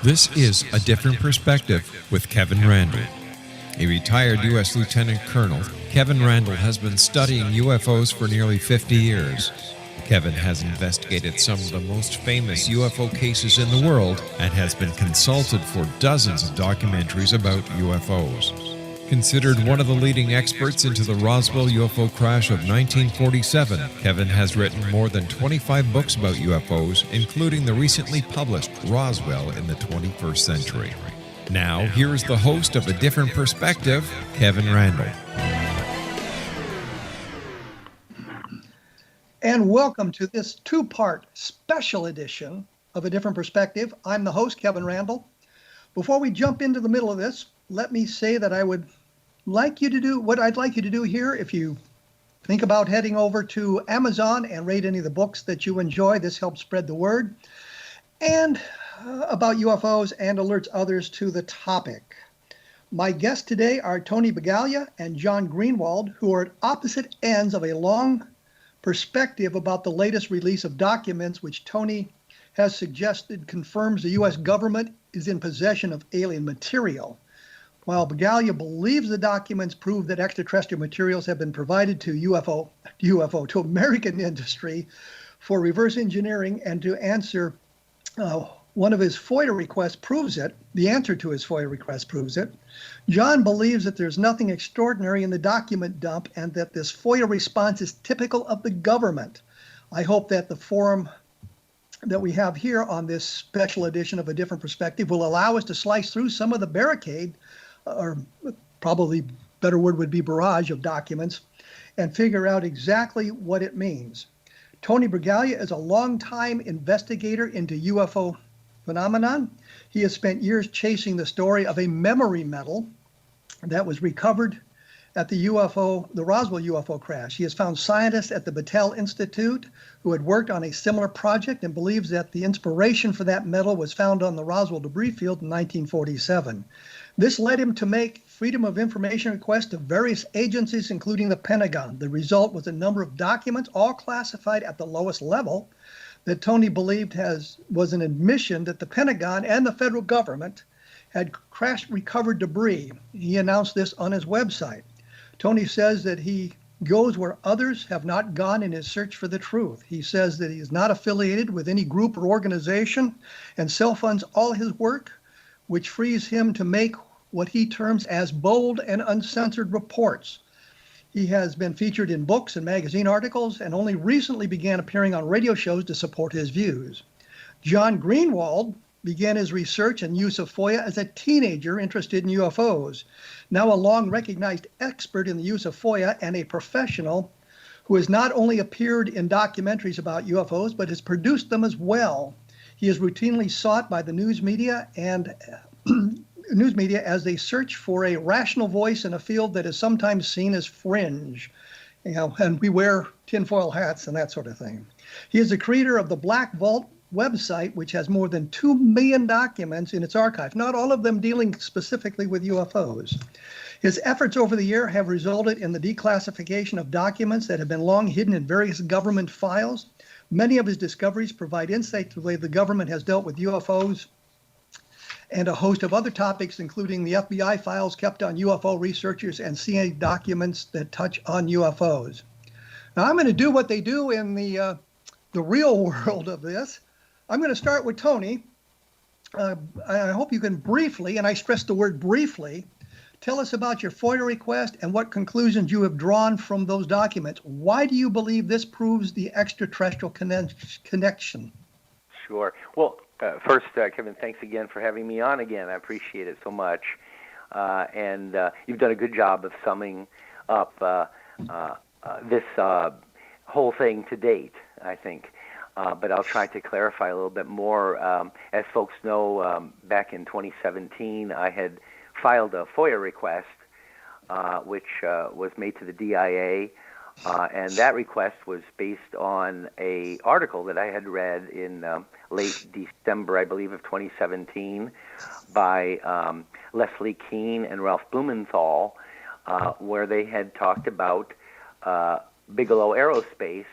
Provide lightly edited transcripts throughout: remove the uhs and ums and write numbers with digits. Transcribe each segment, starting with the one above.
This is A Different Perspective with Kevin Randle. A retired U.S. Lieutenant Colonel, Kevin Randle has been studying UFOs for nearly 50 years. Kevin has investigated some of the most famous UFO cases in the world and has been consulted for dozens of documentaries about UFOs. Considered one of the leading experts into the Roswell UFO crash of 1947, Kevin has written more than 25 books about UFOs, including the recently published Roswell in the 21st Century. Now, here is the host of A Different Perspective, Kevin Randle. And welcome to this two-part special edition of A Different Perspective. I'm the host, Kevin Randle. Before we jump into the middle of this, let me say that I'd like you to do here. If you think about heading over to Amazon and rate any of the books that you enjoy, this helps spread the word and about UFOs and alerts others to the topic. My guests today are Tony Bragalia and John Greenewald, who are at opposite ends of a long perspective about the latest release of documents, which Tony has suggested confirms the U.S. government is in possession of alien material, while Bragalia believes the documents prove that extraterrestrial materials have been provided to to American industry for reverse engineering, and to answer one of his FOIA requests proves it. The answer to his FOIA request proves it. John believes that there's nothing extraordinary in the document dump and that this FOIA response is typical of the government. I hope that the forum that we have here on this special edition of A Different Perspective will allow us to slice through some of the barricade, or probably better word would be barrage of documents, and figure out exactly what it means. Tony Bragalia is a longtime investigator into UFO phenomenon. He has spent years chasing the story of a memory medal that was recovered at the Roswell UFO crash. He has found scientists at the Battelle Institute who had worked on a similar project and believes that the inspiration for that medal was found on the Roswell debris field in 1947. This led him to make Freedom of Information requests to various agencies, including the Pentagon. The result was a number of documents, all classified at the lowest level, that Tony believed was an admission that the Pentagon and the federal government had recovered debris. He announced this on his website. Tony says that he goes where others have not gone in his search for the truth. He says that he is not affiliated with any group or organization and self-funds all his work, which frees him to make what he terms as bold and uncensored reports. He has been featured in books and magazine articles and only recently began appearing on radio shows to support his views. John Greenewald began his research and use of FOIA as a teenager interested in UFOs. Now a long-recognized expert in the use of FOIA and a professional who has not only appeared in documentaries about UFOs, but has produced them as well. He is routinely sought by the news media as they search for a rational voice in a field that is sometimes seen as fringe. And we wear tinfoil hats and that sort of thing. He is the creator of the Black Vault website, which has more than 2 million documents in its archive, not all of them dealing specifically with UFOs. His efforts over the year have resulted in the declassification of documents that have been long hidden in various government files. Many of his discoveries provide insight to the way the government has dealt with UFOs and a host of other topics, including the FBI files kept on UFO researchers and CIA documents that touch on UFOs. Now, I'm going to do what they do in the real world of this. I'm going to start with Tony. I hope you can briefly, and I stress the word briefly, tell us about your FOIA request and what conclusions you have drawn from those documents. Why do you believe this proves the extraterrestrial connection? Sure. Well, first, Kevin, thanks again for having me on again. I appreciate it so much. And you've done a good job of summing up this whole thing to date, I think. But I'll try to clarify a little bit more. As folks know, back in 2017, I had filed a FOIA request, which was made to the DIA. And that request was based on an article that I had read in late December, I believe, of 2017 by Leslie Kean and Ralph Blumenthal, where they had talked about Bigelow Aerospace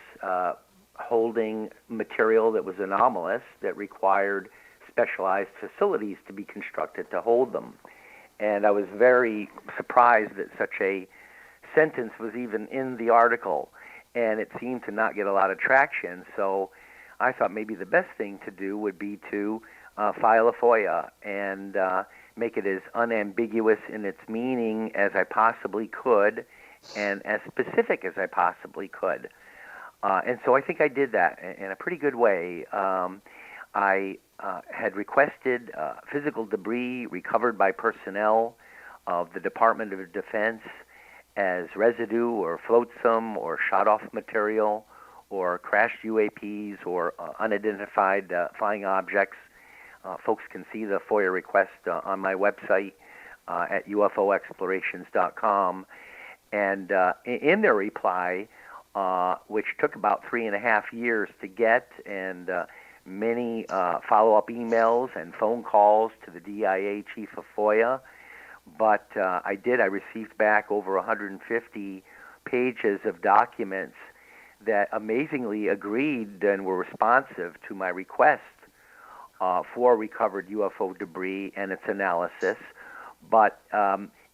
holding material that was anomalous, that required specialized facilities to be constructed to hold them. And I was very surprised that such a sentence was even in the article, and it seemed to not get a lot of traction. So I thought maybe the best thing to do would be to file a FOIA and make it as unambiguous in its meaning as I possibly could and as specific as I possibly could. And so I think I did that in a pretty good way. I had requested physical debris recovered by personnel of the Department of Defense as residue or flotsam or shot-off material or crashed UAPs or unidentified flying objects. Folks can see the FOIA request on my website at ufoexplorations.com. And in their reply, which took about 3.5 years to get, and many follow-up emails and phone calls to the DIA chief of FOIA, but I received back over 150 pages of documents that amazingly agreed and were responsive to my request for recovered UFO debris and its analysis. But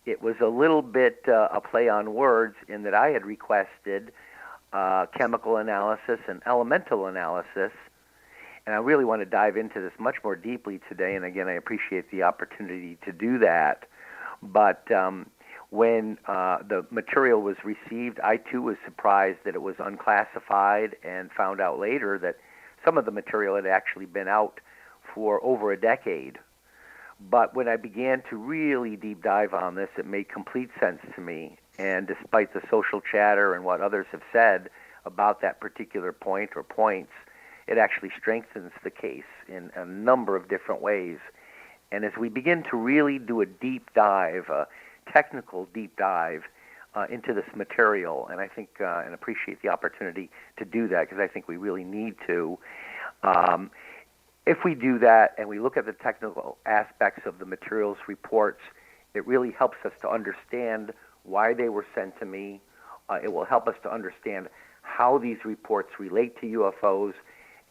it was a little bit a play on words in that I had requested chemical analysis and elemental analysis. And I really want to dive into this much more deeply today. And again, I appreciate the opportunity to do that. But when the material was received, I too was surprised that it was unclassified, and found out later that some of the material had actually been out for over a decade. But when I began to really deep dive on this, it made complete sense to me. And despite the social chatter and what others have said about that particular point or points, it actually strengthens the case in a number of different ways. And as we begin to really do a deep dive, a technical deep dive into this material, and I think and appreciate the opportunity to do that because I think we really need to, if we do that and we look at the technical aspects of the materials reports, it really helps us to understand why they were sent to me. It will help us to understand how these reports relate to UFOs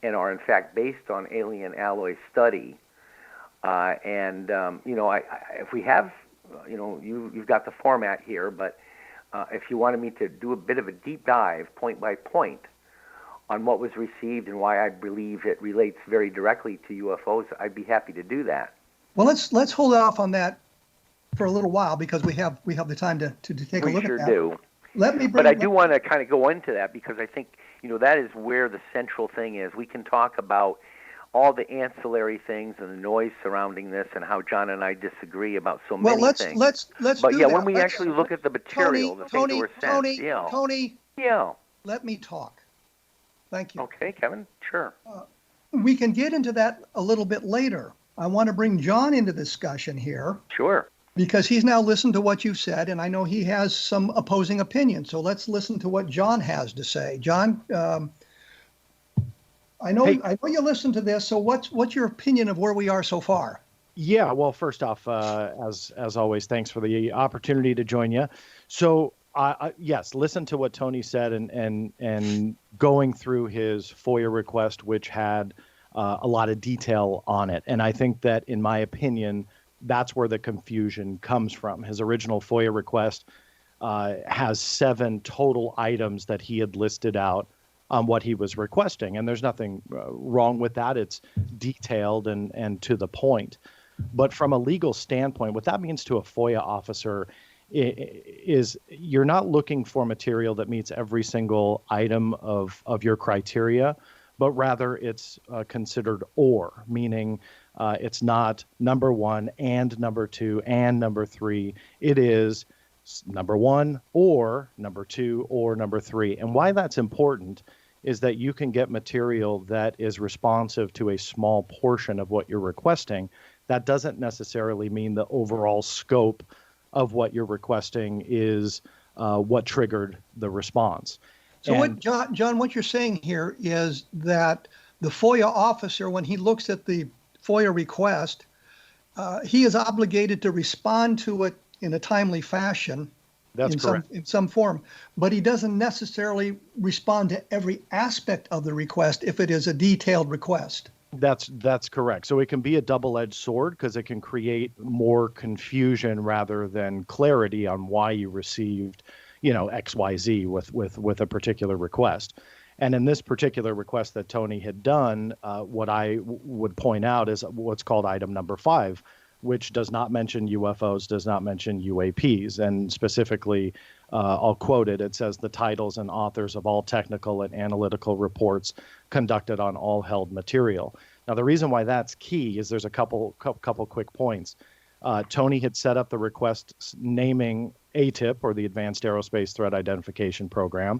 and are in fact based on alien alloy study. If we have, you've got the format here, but if you wanted me to do a bit of a deep dive, point by point, on what was received and why I believe it relates very directly to UFOs, I'd be happy to do that. Well, let's hold off on that for a little while because we have the time to take a look at that. We sure do. But I do want to kind of go into that because I think that is where the central thing is. We can talk about all the ancillary things and the noise surrounding this and how John and I disagree about so many things. Let's but do yeah, that. when we actually look at the material, the things that were sent. Tony, yeah. Let me talk. Thank you. Okay, Kevin, sure. We can get into that a little bit later. I want to bring John into discussion here. Sure. Because he's now listened to what you've said, and I know he has some opposing opinions. So let's listen to what John has to say. John, I know you listened to this. So what's your opinion of where we are so far? Yeah. Well, first off, as always, thanks for the opportunity to join you. So yes, listen to what Tony said, and going through his FOIA request, which had a lot of detail on it, and I think that, in my opinion, that's where the confusion comes from. His original FOIA request has 7 total items that he had listed out on what he was requesting. And there's nothing wrong with that. It's detailed and to the point. But from a legal standpoint, what that means to a FOIA officer is you're not looking for material that meets every single item of your criteria, but rather it's considered or, meaning it's not number 1 and number 2 and number 3. It is number 1 or number 2 or number 3. And why that's important is that you can get material that is responsive to a small portion of what you're requesting. That doesn't necessarily mean the overall scope of what you're requesting is what triggered the response. So John, what you're saying here is that the FOIA officer, when he looks at the FOIA request, he is obligated to respond to it in a timely fashion. That's correct. In some form, but he doesn't necessarily respond to every aspect of the request if it is a detailed request. That's correct. So it can be a double-edged sword because it can create more confusion rather than clarity on why you received, XYZ with a particular request. And in this particular request that Tony had done, what I would point out is what's called item number 5, which does not mention UFOs, does not mention UAPs. And specifically, I'll quote it. It says the titles and authors of all technical and analytical reports conducted on all held material. Now, the reason why that's key is there's a couple quick points. Tony had set up the request naming ATIP, or the Advanced Aerospace Threat Identification Program.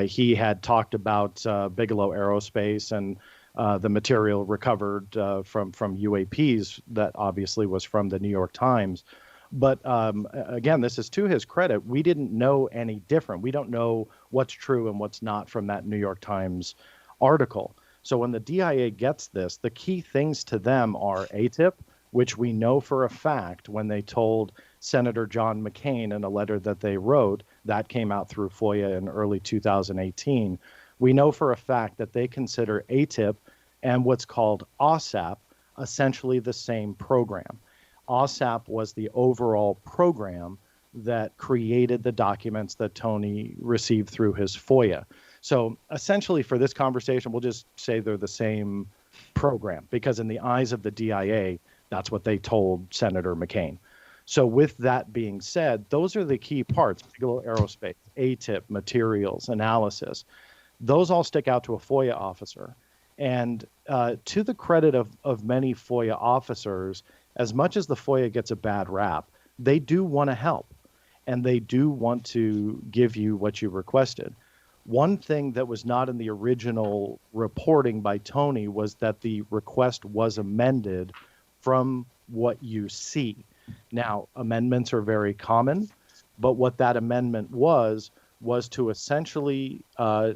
He had talked about Bigelow Aerospace and the material recovered from UAPs that obviously was from the New York Times. But again, this is to his credit. We didn't know any different. We don't know what's true and what's not from that New York Times article. So when the DIA gets this, the key things to them are ATIP, which we know for a fact when they told Senator John McCain in a letter that they wrote, that came out through FOIA in early 2018. We know for a fact that they consider ATIP and what's called OSAP essentially the same program. OSAP was the overall program that created the documents that Tony received through his FOIA. So essentially for this conversation, we'll just say they're the same program because in the eyes of the DIA, that's what they told Senator McCain. So with that being said, those are the key parts: Bigelow Aerospace, ATIP, materials, analysis. Those all stick out to a FOIA officer. And to the credit of many FOIA officers, as much as the FOIA gets a bad rap, they do want to help and they do want to give you what you requested. One thing that was not in the original reporting by Tony was that the request was amended from what you see. Now, amendments are very common, but what that amendment was to essentially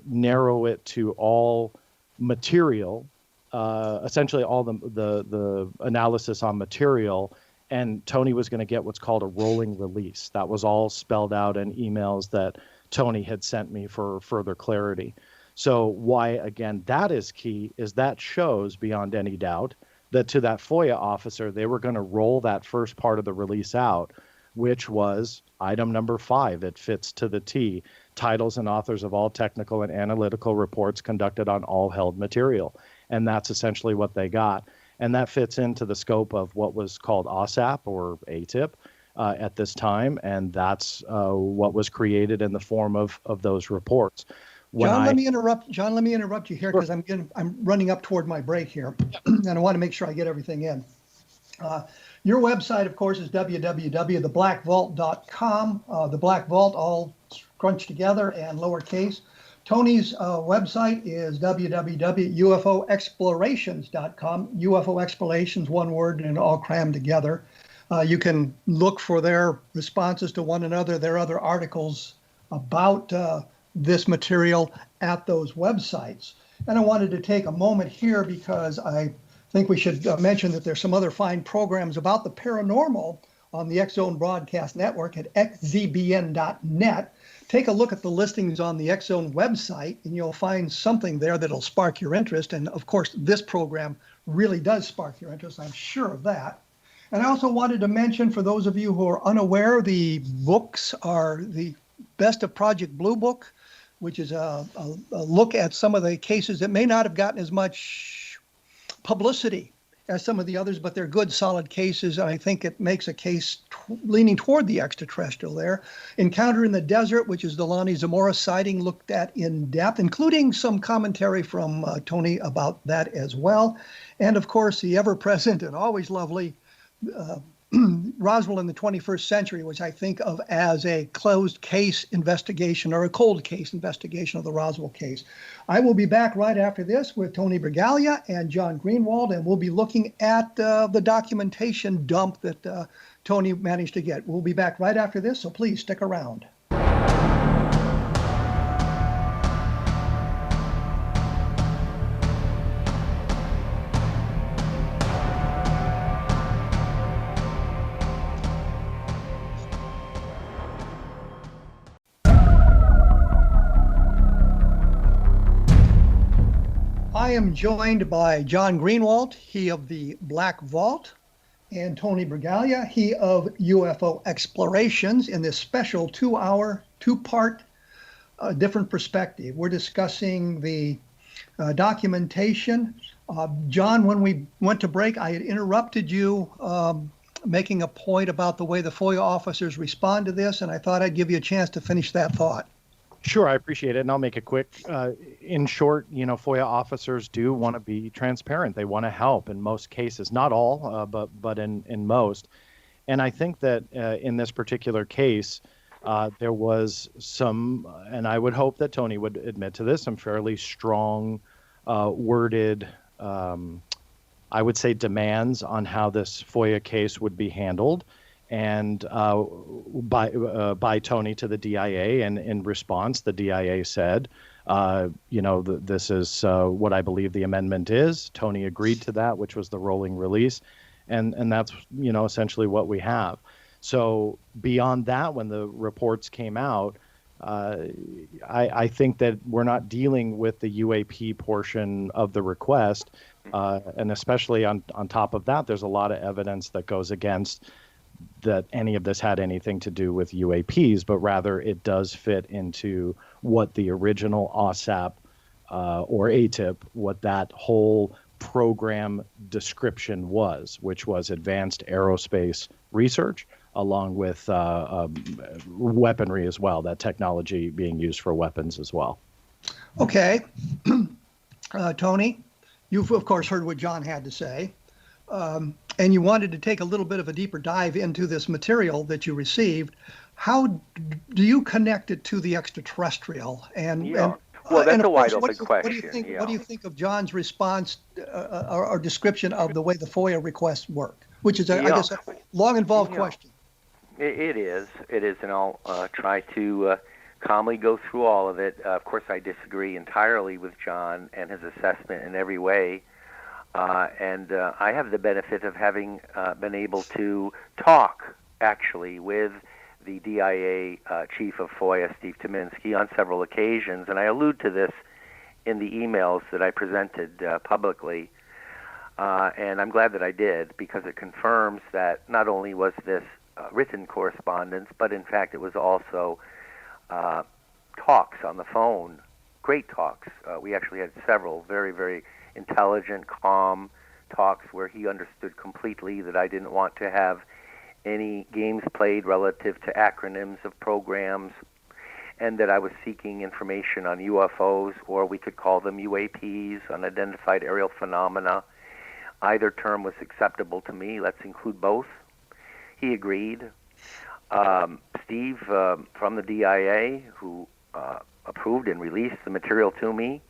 narrow it to all material, essentially all the analysis on material, and Tony was going to get what's called a rolling release. That was all spelled out in emails that Tony had sent me for further clarity. So why, again, that is key, is that shows beyond any doubt that to that FOIA officer, they were going to roll that first part of the release out, which was item number 5. It fits to the T: titles and authors of all technical and analytical reports conducted on all held material. And that's essentially what they got. And that fits into the scope of what was called OSAP or ATIP at this time. And that's what was created in the form of those reports. John, let me interrupt you here because I'm running up toward my break here, and I want to make sure I get everything in. Your website, of course, is www.theblackvault.com. The Black Vault, all crunched together and lowercase. Tony's website is www.ufoexplorations.com. UFO Explorations, one word and all crammed together. You can look for their responses to one another, their other articles about this material at those websites. And I wanted to take a moment here because I think we should mention that there's some other fine programs about the paranormal on the X-Zone Broadcast Network at xzbn.net. Take a look at the listings on the X-Zone website and you'll find something there that'll spark your interest. And of course, this program really does spark your interest. I'm sure of that. And I also wanted to mention, for those of you who are unaware, the books are the Best of Project Blue book, which is a look at some of the cases that may not have gotten as much publicity as some of the others, but they're good, solid cases. And I think it makes a case leaning toward the extraterrestrial there. Encounter in the Desert, which is the Lonnie Zamora sighting, looked at in depth, including some commentary from Tony about that as well. And of course, the ever-present and always lovely Roswell in the 21st Century, which I think of as a closed case investigation or a cold case investigation of the Roswell case. I will be back right after this with Tony Bragalia and John Greenewald, and we'll be looking at the documentation dump that Tony managed to get. We'll be back right after this, so please stick around. I am joined by John Greenewald, he of the Black Vault, and Tony Bragalia, he of UFO Explorations, in this special 2-hour, two-part, different perspective. We're discussing the documentation. John, when we went to break, I had interrupted you making a point about the way the FOIA officers respond to this, and I thought I'd give you a chance to finish that thought. Sure, I appreciate it, and I'll make it quick. In short, FOIA officers do want to be transparent. They want to help in most cases, not all, but in most. And I think that in this particular case, there was some, and I would hope that Tony would admit to this, some fairly strong worded, I would say, demands on how this FOIA case would be handled. And by Tony to the DIA, and in response, the DIA said, this is what I believe the amendment is. Tony agreed to that, which was the rolling release, and that's essentially what we have. So beyond that, when the reports came out, I think that we're not dealing with the UAP portion of the request, and especially on top of that, there's a lot of evidence that goes against that any of this had anything to do with UAPs, but rather it does fit into what the original OSAP or ATIP, what that whole program description was, which was advanced aerospace research, along with weaponry as well, that technology being used for weapons as well. Okay. Tony, you've, of course, heard what John had to say. And you wanted to take a little bit of a deeper dive into this material that you received. How do you connect it to the extraterrestrial? Well, that's a wide open question. What do you think of John's response or description of the way the FOIA requests work? Which is, I guess, a long, involved question. It is, and I'll try to calmly go through all of it. Of course, I disagree entirely with John and his assessment in every way. And I have the benefit of having been able to talk, actually, with the DIA chief of FOIA, Steve Tominski, on several occasions. And I allude to this in the emails that I presented publicly. And I'm glad that I did, because it confirms that not only was this written correspondence, but in fact it was also talks on the phone, great talks. We actually had several very, very intelligent, calm talks where he understood completely that I didn't want to have any games played relative to acronyms of programs, and that I was seeking information on UFOs, or we could call them UAPs, unidentified aerial phenomena. Either term was acceptable to me. Let's include both. He agreed. Steve from the DIA, who approved and released the material to me,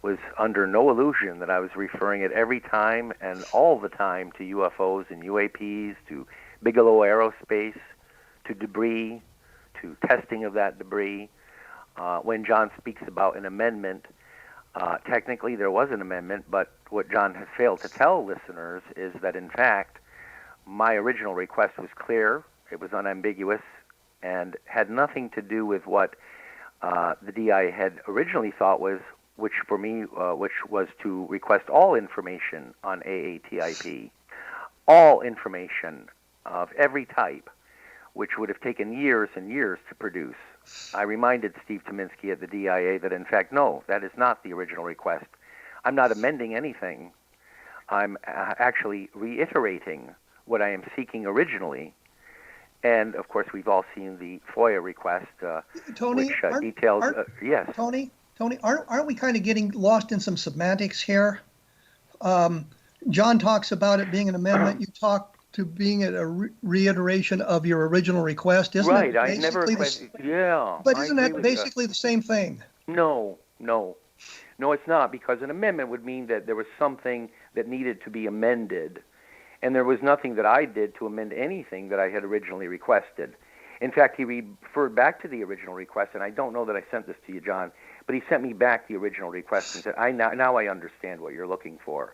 was under no illusion that I was referring it every time and all the time to UFOs and UAPs, to Bigelow Aerospace, to debris, to testing of that debris. When John speaks about an amendment, technically there was an amendment, but what John has failed to tell listeners is that, in fact, my original request was clear, it was unambiguous, and had nothing to do with what the DI had originally thought was, which for me, which was to request all information on AATIP, all information of every type, which would have taken years and years to produce. I reminded Steve Tominski at the DIA that, in fact, no, that is not the original request. I'm not amending anything. I'm actually reiterating what I am seeking originally. And, of course, we've all seen the FOIA request, Tony, which details... yes. Tony, aren't we kind of getting lost in some semantics here? John talks about it being an amendment. You talk to being a reiteration of your original request. Isn't right, it I never... yeah. But isn't that basically the same thing? No, it's not, because an amendment would mean that there was something that needed to be amended, and there was nothing that I did to amend anything that I had originally requested. In fact, he referred back to the original request, and I don't know that I sent this to you, John, but he sent me back the original request and said, now I understand what you're looking for.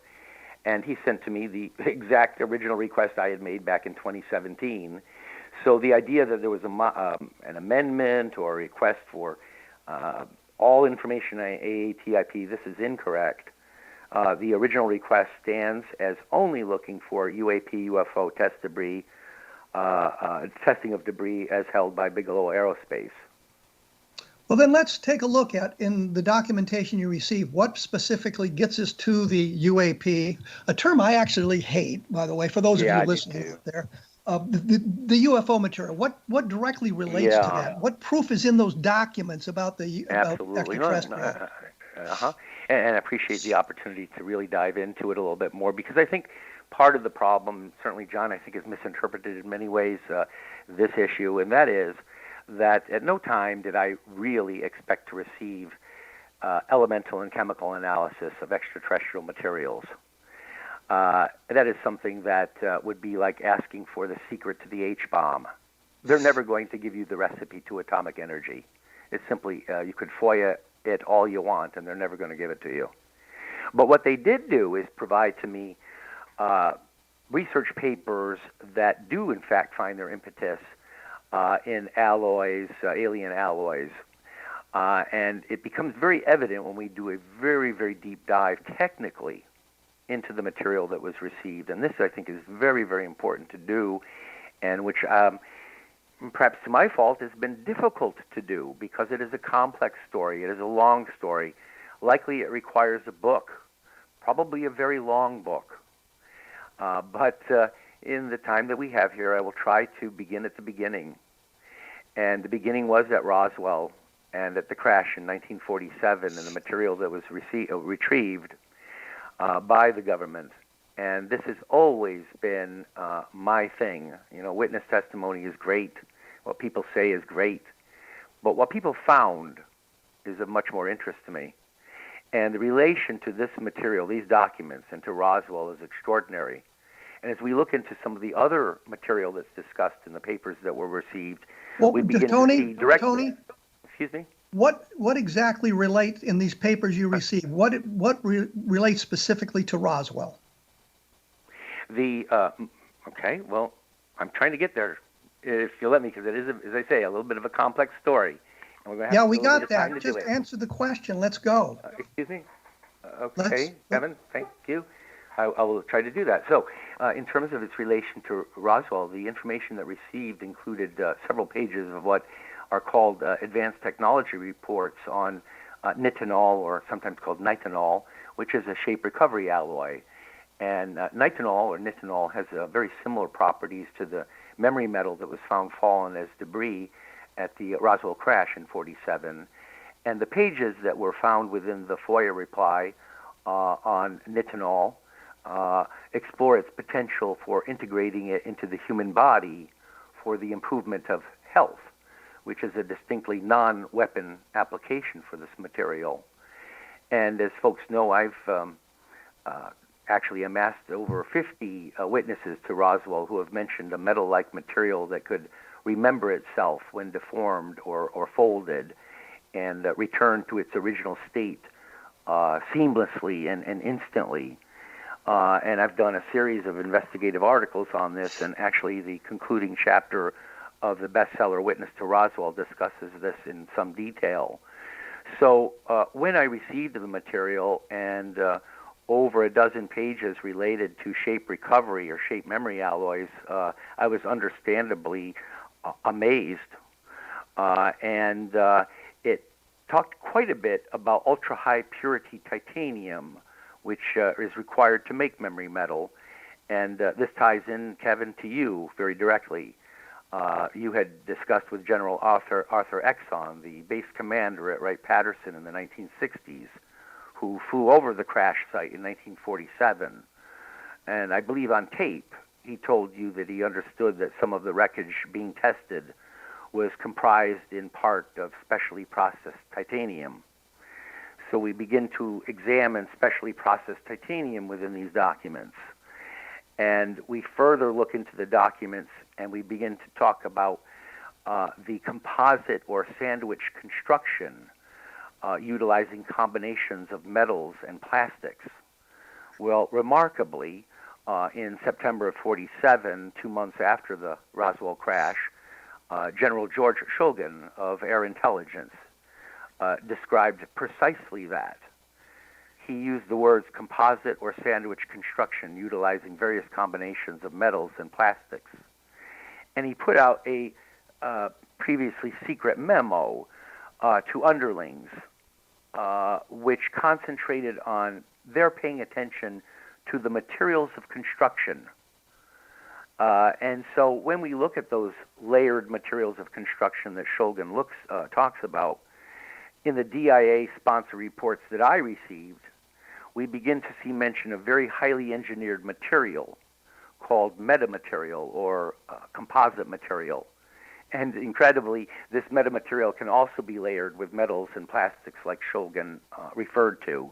And he sent to me the exact original request I had made back in 2017. So the idea that there was an amendment or a request for all information on AATIP, this is incorrect. The original request stands as only looking for UAP, UFO test debris, testing of debris as held by Bigelow Aerospace. Well, then let's take a look at, in the documentation you receive, what specifically gets us to the UAP, a term I actually hate, by the way, for those of you listening out there. The UFO material, what directly relates to that? What proof is in those documents about extraterrestrial? And I appreciate the opportunity to really dive into it a little bit more, because I think part of the problem, certainly John, I think, has misinterpreted in many ways this issue, and that is that at no time did I really expect to receive elemental and chemical analysis of extraterrestrial materials. That is something that would be like asking for the secret to the H-bomb. They're never going to give you the recipe to atomic energy. It's simply, you could FOIA it all you want, and they're never going to give it to you. But what they did do is provide to me research papers that do, in fact, find their impetus in alloys, alien alloys. And it becomes very evident when we do a very, very deep dive technically into the material that was received. And this, I think, is very, very important to do, and which perhaps to my fault has been difficult to do, because it is a complex story. It is a long story. Likely it requires a book, probably a very long book. But in the time that we have here, I will try to begin at the beginning. And the beginning was at Roswell and at the crash in 1947, and the material that was retrieved by the government. And this has always been my thing. You know, witness testimony is great. What people say is great. But what people found is of much more interest to me. And the relation to this material, these documents, and to Roswell is extraordinary. And as we look into some of the other material that's discussed in the papers that were received, we begin to see directly. Tony, excuse me. What exactly relates in these papers you received? What relates specifically to Roswell? Okay, well, I'm trying to get there, if you'll let me, because it is, as I say, a little bit of a complex story. And we're yeah, we got that. Just answer the question. Let's go. Excuse me. Okay, Kevin, thank you. I will try to do that. So, in terms of its relation to Roswell, the information that received included several pages of what are called advanced technology reports on nitinol, or sometimes called nitinol, which is a shape recovery alloy. And nitinol, or nitinol, has very similar properties to the memory metal that was found fallen as debris at the Roswell crash in '47. And the pages that were found within the FOIA reply on nitinol explore its potential for integrating it into the human body for the improvement of health, which is a distinctly non-weapon application for this material. And as folks know, I've actually amassed over 50 witnesses to Roswell who have mentioned a metal-like material that could remember itself when deformed or folded, and return to its original state seamlessly and instantly. And I've done a series of investigative articles on this, and actually the concluding chapter of the bestseller Witness to Roswell discusses this in some detail. So when I received the material and over a dozen pages related to shape recovery or shape memory alloys, I was understandably amazed. And it talked quite a bit about ultra-high purity titanium, which is required to make memory metal. And this ties in, Kevin, to you very directly. You had discussed with General Arthur Exon, the base commander at Wright-Patterson in the 1960s, who flew over the crash site in 1947. And I believe on tape, he told you that he understood that some of the wreckage being tested was comprised in part of specially processed titanium. So we begin to examine specially processed titanium within these documents. And we further look into the documents, and we begin to talk about the composite or sandwich construction utilizing combinations of metals and plastics. Well, remarkably, in September of '47, 2 months after the Roswell crash, General George Shulgin of Air Intelligence described precisely that. he used the words composite or sandwich construction, utilizing various combinations of metals and plastics. And he put out a previously secret memo to underlings, which concentrated on their paying attention to the materials of construction. And so when we look at those layered materials of construction that Shulgin talks about, in the DIA sponsor reports that I received, we begin to see mention of very highly engineered material called metamaterial or composite material. And incredibly, this metamaterial can also be layered with metals and plastics like Shulgin referred to.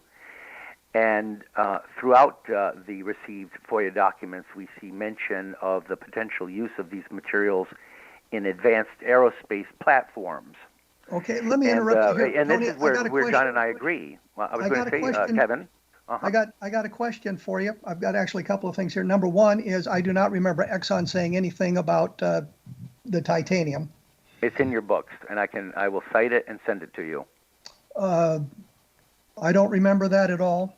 And throughout the received FOIA documents, we see mention of the potential use of these materials in advanced aerospace platforms. Okay, let me interrupt you here. And Tony, this is where John and I agree. Well, I was going to say, Kevin. Uh-huh. I got a question for you. I've got actually a couple of things here. Number one is I do not remember Exxon saying anything about the titanium. It's in your books, and I will cite it and send it to you. I don't remember that at all.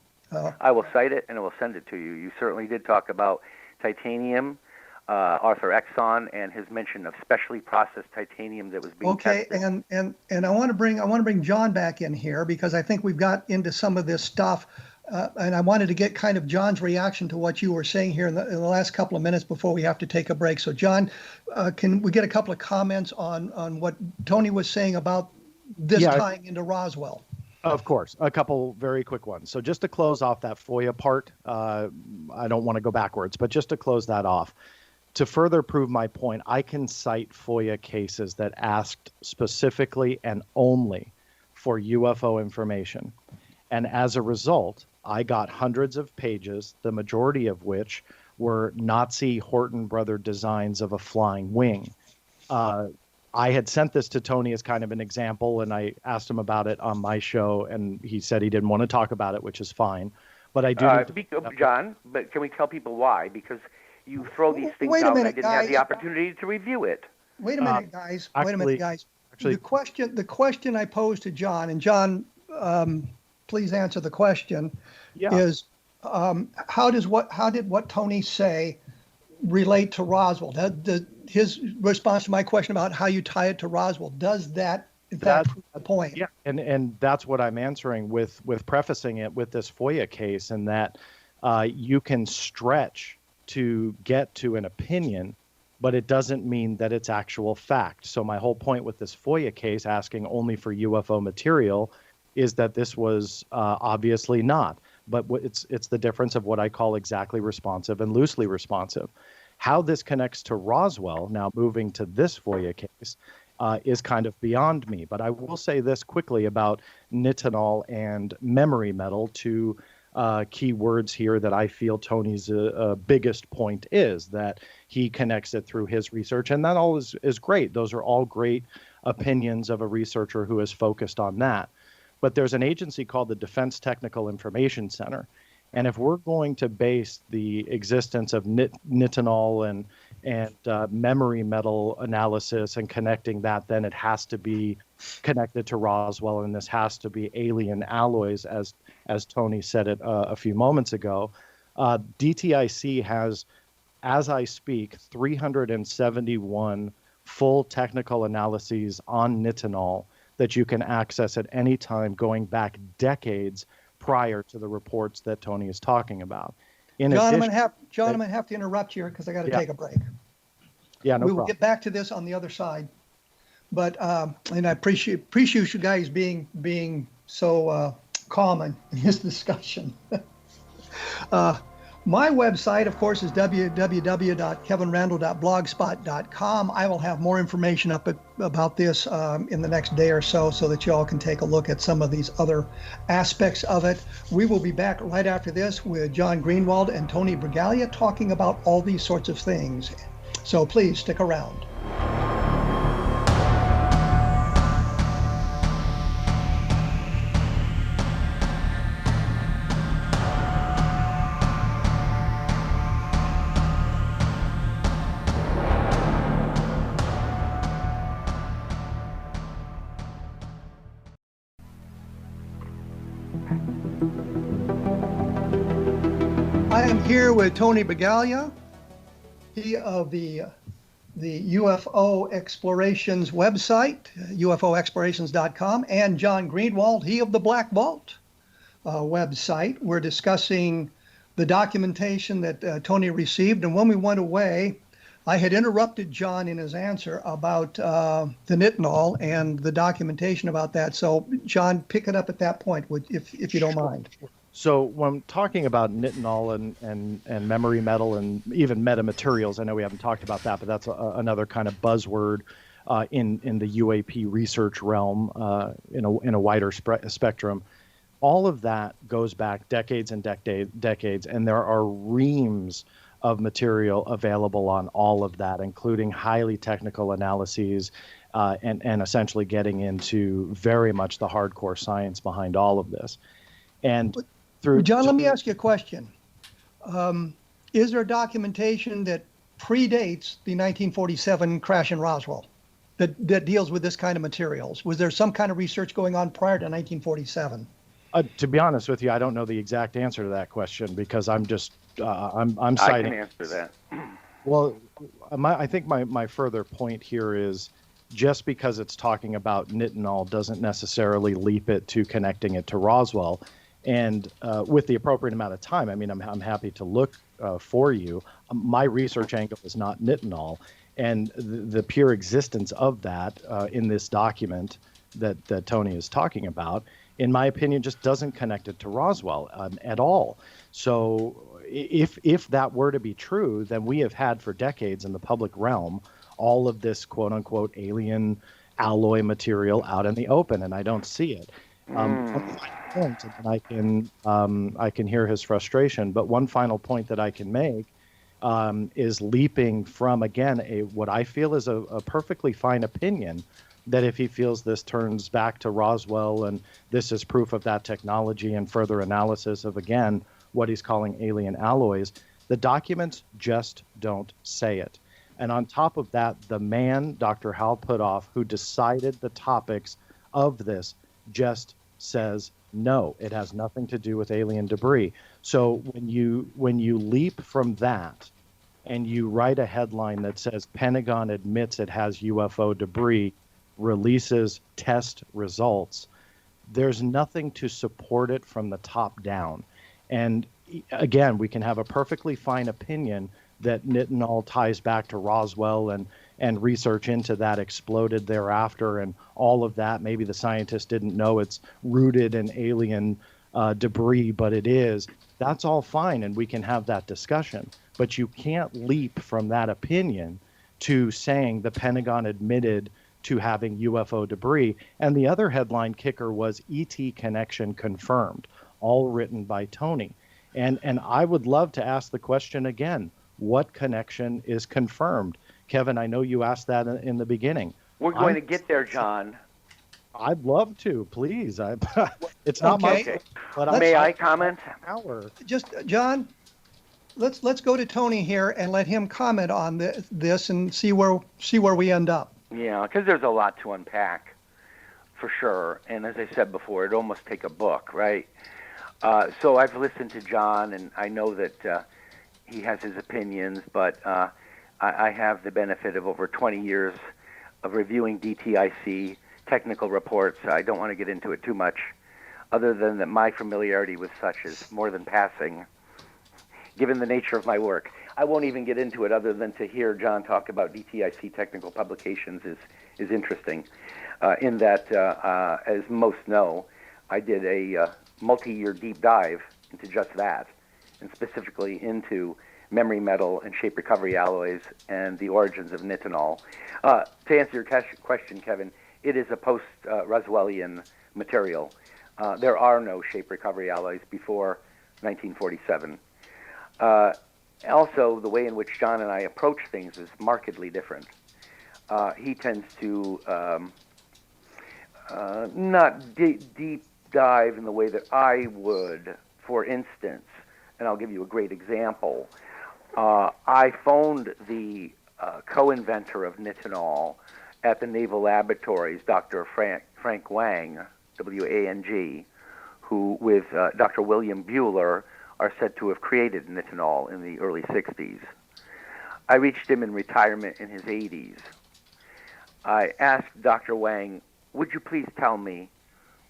I will cite it and I will send it to you. You certainly did talk about titanium, Arthur Exxon, and his mention of specially processed titanium that was being tested. Okay, and I want to bring John back in here because I think we've got into some of this stuff, and I wanted to get kind of John's reaction to what you were saying here in the last couple of minutes before we have to take a break. So John, can we get a couple of comments on what Tony was saying about this tying into Roswell? Of course. A couple very quick ones. So just to close off that FOIA part, I don't want to go backwards, but just to close that off, to further prove my point, I can cite FOIA cases that asked specifically and only for UFO information. And as a result, I got hundreds of pages, the majority of which were Nazi Horton brother designs of a flying wing. I had sent this to Tony as kind of an example, and I asked him about it on my show, and he said he didn't want to talk about it, which is fine. But I do. John, but can we tell people why? Because you throw these things out, and I didn't have the opportunity to review it. Wait a minute, guys. Actually, the question I posed to John, and John, please answer the question, is how did what Tony say relate to Roswell? His response to my question about how you tie it to Roswell, does that in fact prove the point? Yeah, and that's what I'm answering with prefacing it with this FOIA case, and that you can stretch to get to an opinion, but it doesn't mean that it's actual fact. So my whole point with this FOIA case asking only for UFO material is that this was obviously not. But it's the difference of what I call exactly responsive and loosely responsive. How this connects to Roswell, now moving to this FOIA case, is kind of beyond me. But I will say this quickly about nitinol and memory metal, two key words here that I feel Tony's biggest point is, that he connects it through his research. And that all is great. Those are all great opinions of a researcher who is focused on that. But there's an agency called the Defense Technical Information Center. And if we're going to base the existence of nitinol and memory metal analysis and connecting that, then it has to be connected to Roswell, and this has to be alien alloys, as Tony said it a few moments ago. DTIC has, as I speak, 371 full technical analyses on nitinol that you can access at any time going back decades prior to the reports that Tony is talking about. John, I'm going to have to interrupt you because I got to take a break. Yeah, no problem. We will get back to this on the other side. But and I appreciate you guys being so calm in this discussion. My website, of course, is www.kevinrandle.blogspot.com. I will have more information up about this in the next day or so that you all can take a look at some of these other aspects of it. We will be back right after this with John Greenewald and Tony Bragalia talking about all these sorts of things. So please stick around. I'm here with Tony Bragalia, he of the UFO Explorations website, ufoexplorations.com, and John Greenewald, he of the Black Vault website. We're discussing the documentation that Tony received, and when we went away, I had interrupted John in his answer about the nitinol and the documentation about that. So, John, pick it up at that point, if you don't mind. So when talking about nitinol and memory metal and even metamaterials, I know we haven't talked about that, but that's another kind of buzzword in the UAP research realm in a wider spectrum. All of that goes back decades and decades, and there are reams of material available on all of that, including highly technical analyses and essentially getting into very much the hardcore science behind all of this. And John, let me ask you a question. Is there documentation that predates the 1947 crash in Roswell that deals with this kind of materials? Was there some kind of research going on prior to 1947? To be honest with you, I don't know the exact answer to that question because I'm just I'm citing. I can answer that. Well, I think my further point here is just because it's talking about nitinol doesn't necessarily leap it to connecting it to Roswell. And with the appropriate amount of time, I mean, I'm happy to look for you. My research angle is not nitinol, and the pure existence of that in this document that Tony is talking about, in my opinion, just doesn't connect it to Roswell at all. So if that were to be true, then we have had for decades in the public realm all of this quote unquote alien alloy material out in the open, and I don't see it. Point, and then I can hear his frustration. But one final point that I can make is leaping from, again, what I feel is a perfectly fine opinion that if he feels this turns back to Roswell and this is proof of that technology and further analysis of, again, what he's calling alien alloys, the documents just don't say it. And on top of that, the man, Dr. Hal Puthoff, who decided the topics of this, just says no, it has nothing to do with alien debris. So when you leap from that and you write a headline that says Pentagon admits it has UFO debris, releases test results, there's nothing to support it from the top down. And again, we can have a perfectly fine opinion that nitinol ties back to Roswell and research into that exploded thereafter and all of that. Maybe the scientists didn't know it's rooted in alien debris, but it is. That's all fine, and we can have that discussion. But you can't leap from that opinion to saying the Pentagon admitted to having UFO debris. And the other headline kicker was ET connection confirmed, all written by Tony. And I would love to ask the question again, what connection is confirmed? Kevin, I know you asked that in the beginning. We're going to get there, John. I'd love to, please. It's not my okay. But May I comment? Just John, let's go to Tony here and let him comment on this and see where we end up. Yeah, because there's a lot to unpack, for sure. And as I said before, it'd almost take a book, right? So I've listened to John, and I know that he has his opinions, but I have the benefit of over 20 years of reviewing DTIC technical reports. I don't want to get into it too much, other than that my familiarity with such is more than passing, given the nature of my work. I won't even get into it other than to hear John talk about DTIC technical publications is interesting, in that, as most know, I did a multi-year deep dive into just that, and specifically into memory metal and shape recovery alloys and the origins of nitinol. To answer your question, Kevin, it is a post-Roswellian material. There are no shape recovery alloys before 1947. Also, the way in which John and I approach things is markedly different. He tends to not deep dive in the way that I would. For instance, and I'll give you a great example, I phoned the co-inventor of nitinol at the Naval Laboratories, Dr. Frank Wang, W-A-N-G, who with Dr. William Bueller are said to have created nitinol in the early 60s. I reached him in retirement in his 80s. I asked Dr. Wang, would you please tell me,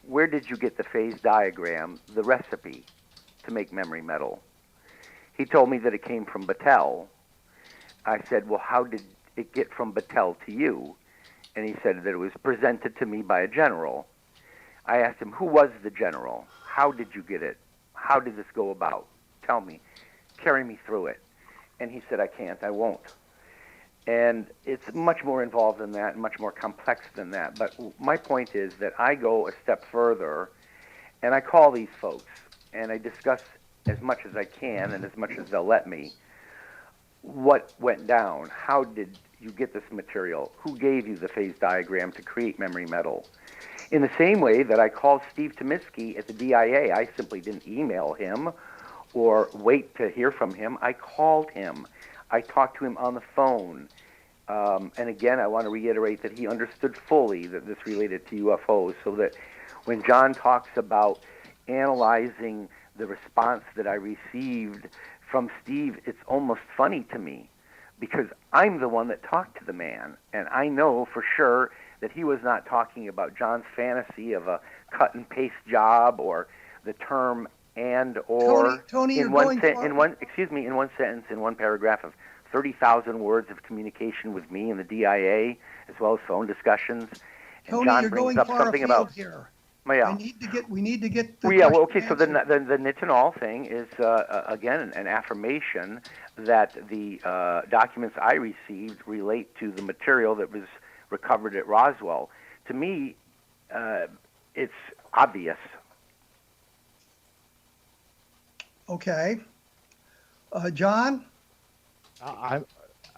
where did you get the phase diagram, the recipe to make memory metal? He told me that it came from Battelle. I said, well, how did it get from Battelle to you? And he said that it was presented to me by a general. I asked him, who was the general? How did you get it? How did this go about? Tell me. Carry me through it. And he said, I can't, I won't. And it's much more involved than that, much more complex than that. But my point is that I go a step further, and I call these folks, and I discuss as much as I can and as much as they'll let me what went down. How did you get this material? Who gave you the phase diagram to create memory metal? In the same way that I called Steve Tomisky at the DIA, I simply didn't email him or wait to hear from him. I called him. I talked to him on the phone. And again, I want to reiterate that he understood fully that this related to UFOs, so that when John talks about analyzing the response that I received from Steve, it's almost funny to me, because I'm the one that talked to the man, and I know for sure that he was not talking about John's fantasy of a cut and paste job or the term and or. Tony, in one sentence, in one paragraph of 30,000 words of communication with me and the DIA, as well as phone discussions. And Tony, John you're brings going up far something afield about here. Yeah. We need to get the well, okay, so question answered. the nitinol thing is, again, an affirmation that the documents I received relate to the material that was recovered at Roswell. To me, it's obvious. Okay. John?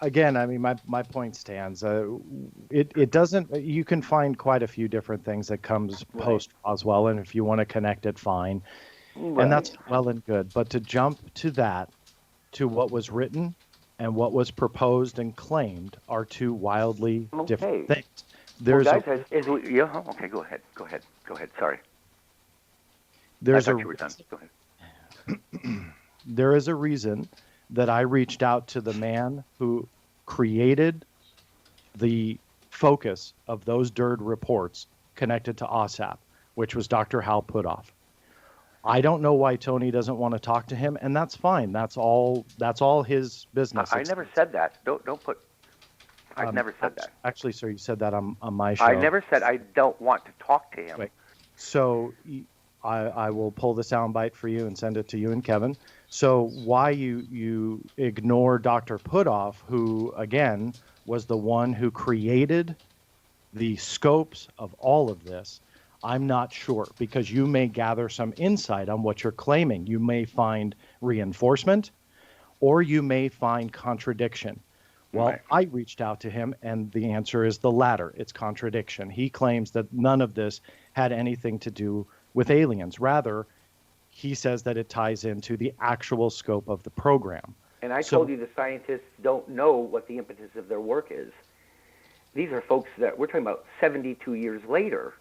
Again, I mean, my point stands. It doesn't. You can find quite a few different things that comes post Roswell, and if you want to connect it, fine, and that's well and good. But to jump to that, to what was written and what was proposed and claimed, are two wildly different things. There's okay. Go ahead. Sorry. There's I thought you were done. Go ahead. There is a reason that I reached out to the man who created the focus of those DIRD reports connected to OSAP, which was Dr. Hal Puthoff. I don't know why Tony doesn't want to talk to him, and that's fine. That's all his business. I never said that. Don't put. I've never said that. Actually, sir, you said that on my show. I never said I don't want to talk to him. Wait. So I will pull the soundbite for you and send it to you and Kevin. So why you ignore Dr. Puthoff, who, again, was the one who created the scopes of all of this, I'm not sure, because you may gather some insight on what you're claiming. You may find reinforcement, or you may find contradiction. Well, right. I reached out to him, and the answer is the latter. It's contradiction. He claims that none of this had anything to do with aliens. Rather, he says that it ties into the actual scope of the program. And I told you the scientists don't know what the impetus of their work is. These are folks that we're talking about 72 years later.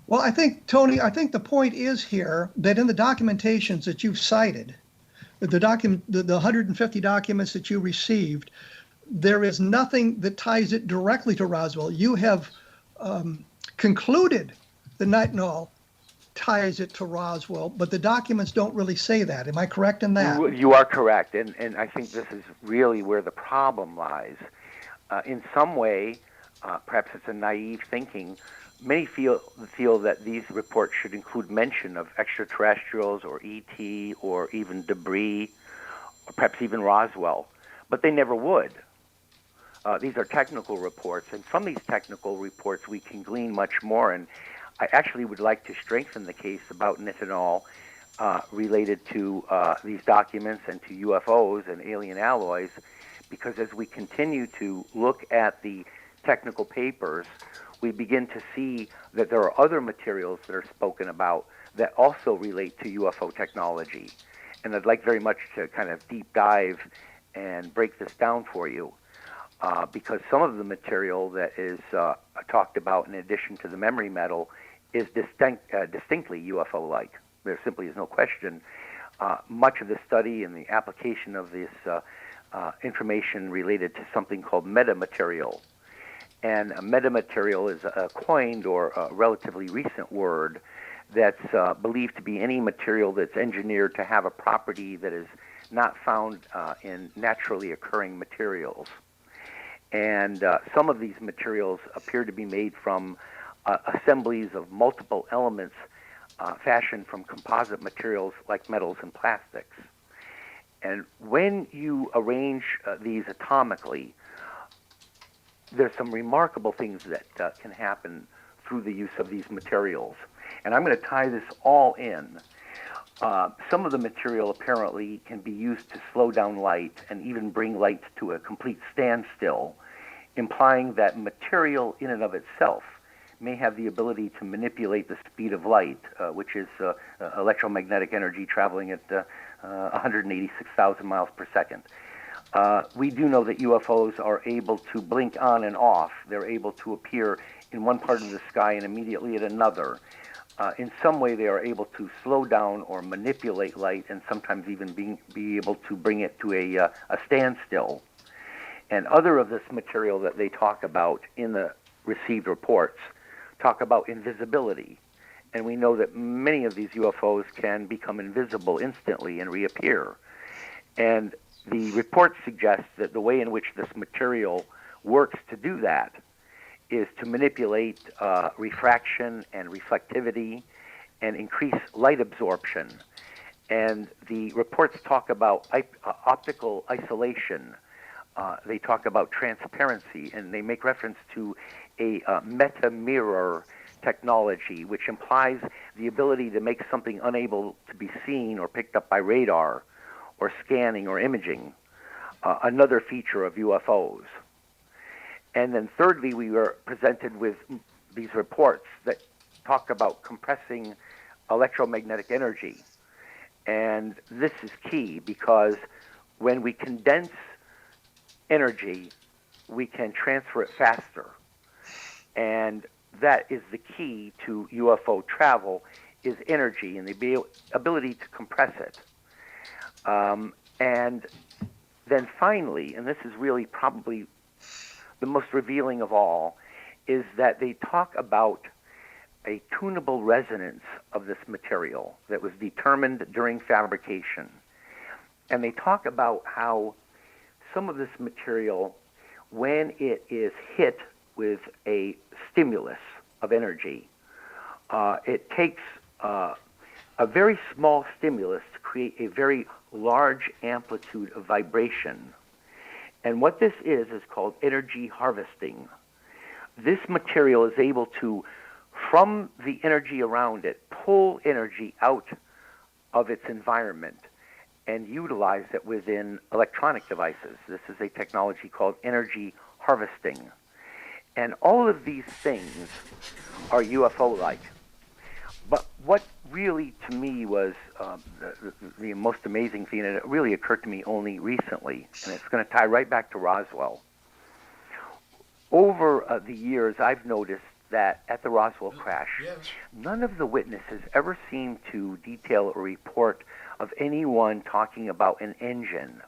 Well, I think, Tony, the point is here that in the documentations that you've cited, the 150 documents that you received, there is nothing that ties it directly to Roswell. You have concluded the nitinol ties it to Roswell, but the documents don't really say that. Am I correct in that? You are correct, and I think this is really where the problem lies. In some way, perhaps it's a naive thinking, many feel that these reports should include mention of extraterrestrials or ET or even debris, or perhaps even Roswell, but they never would. These are technical reports, and from these technical reports we can glean much more, and I actually would like to strengthen the case about nitinol related to these documents and to UFOs and alien alloys, because as we continue to look at the technical papers, we begin to see that there are other materials that are spoken about that also relate to UFO technology. And I'd like very much to kind of deep dive and break this down for you, because some of the material that is talked about in addition to the memory metal is distinctly UFO-like. there simply is no question, much of the study and the application of this information related to something called metamaterial. And metamaterial is a coined or a relatively recent word that's believed to be any material that's engineered to have a property that is not found in naturally occurring materials. And some of these materials appear to be made from assemblies of multiple elements fashioned from composite materials like metals and plastics. And when you arrange these atomically, there's some remarkable things that can happen through the use of these materials. And I'm going to tie this all in. Some of the material apparently can be used to slow down light and even bring light to a complete standstill, implying that material in and of itself may have the ability to manipulate the speed of light, which is electromagnetic energy traveling at 186,000 miles per second. We do know that UFOs are able to blink on and off. They're able to appear in one part of the sky and immediately at another. In some way, they are able to slow down or manipulate light and sometimes even be able to bring it to a standstill. And other of this material that they talk about in the received reports talk about invisibility. And we know that many of these UFOs can become invisible instantly and reappear. And the report suggests that the way in which this material works to do that is to manipulate refraction and reflectivity and increase light absorption. And the reports talk about optical isolation. They talk about transparency, and they make reference to a meta-mirror technology, which implies the ability to make something unable to be seen or picked up by radar or scanning or imaging, another feature of UFOs. And then thirdly, we were presented with these reports that talk about compressing electromagnetic energy. And this is key because when we condense energy, we can transfer it faster. And that is the key to UFO travel, is energy and the ability to compress it. And then finally, and this is really probably the most revealing of all, is that they talk about a tunable resonance of this material that was determined during fabrication. And they talk about how some of this material, when it is hit with a stimulus of energy, it takes a very small stimulus to create a very large amplitude of vibration. And what this is called energy harvesting. This material is able to, from the energy around it, pull energy out of its environment and utilize it within electronic devices. This is a technology called energy harvesting. And all of these things are UFO-like. But what really, to me, was the most amazing thing, and it really occurred to me only recently, and it's going to tie right back to Roswell. Over the years, I've noticed that at the Roswell crash, none of the witnesses ever seemed to detail or report of anyone talking about an engine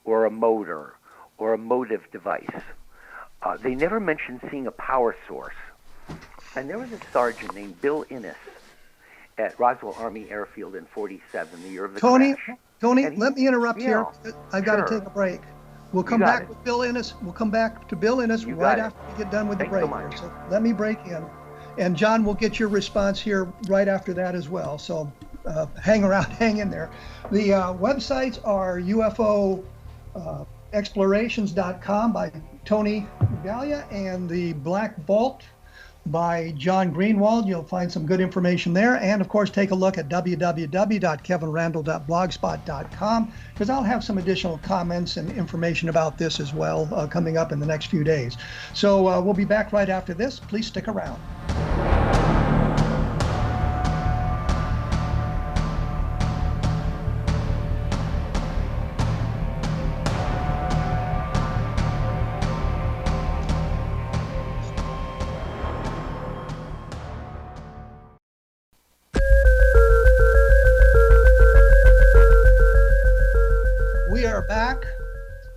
or a motor or a motive device. They never mentioned seeing a power source. And there was a sergeant named Bill Innes at Roswell Army Airfield in '47, the year of the crash. Tony, let me interrupt here. I've got to take a break. We'll come back with Bill Innes. We'll come back to Bill Innes right after we get done with the break here. So let me break in. And John, we'll get your response here right after that as well. So hang around, hang in there. The websites are UFOexplorations.com by Tony Bragalia and the Black Vault by John Greenewald. You'll find some good information there. And of course, take a look at www.kevinrandle.blogspot.com, because I'll have some additional comments and information about this as well coming up in the next few days. So we'll be back right after this. Please stick around.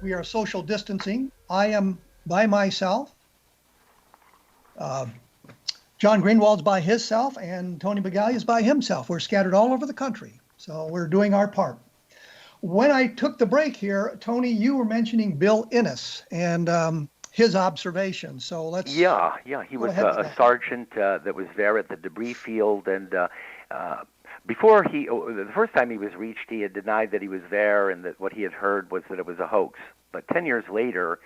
We are social distancing. I am by myself. John Greenewald's by himself, and Tony Bragalia is by himself. We're scattered all over the country, so we're doing our part. When I took the break here, Tony, you were mentioning Bill Innes and his observations. So let's. Yeah. He was a sergeant that was there at the debris field, and the first time he was reached, he had denied that he was there, and that what he had heard was that it was a hoax. But 10 years later,